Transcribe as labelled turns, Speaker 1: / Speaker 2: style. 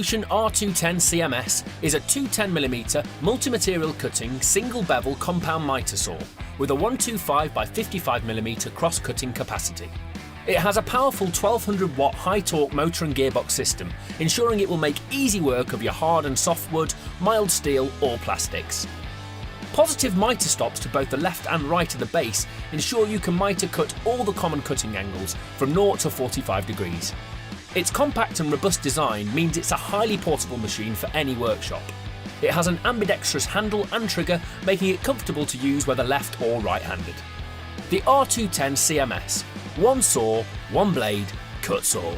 Speaker 1: Precision R210 CMS is a 210mm multi-material cutting single bevel compound mitre saw with a 125 by 55mm cross-cutting capacity. It has a powerful 1200 watt high torque motor and gearbox system, ensuring it will make easy work of your hard and soft wood, mild steel or plastics. Positive mitre stops to both the left and right of the base ensure you can mitre cut all the common cutting angles from 0 to 45 degrees. Its compact and robust design means it's a highly portable machine for any workshop. It has an ambidextrous handle and trigger, making it comfortable to use whether left or right-handed. The R210 CMS. One saw, one blade, cuts all.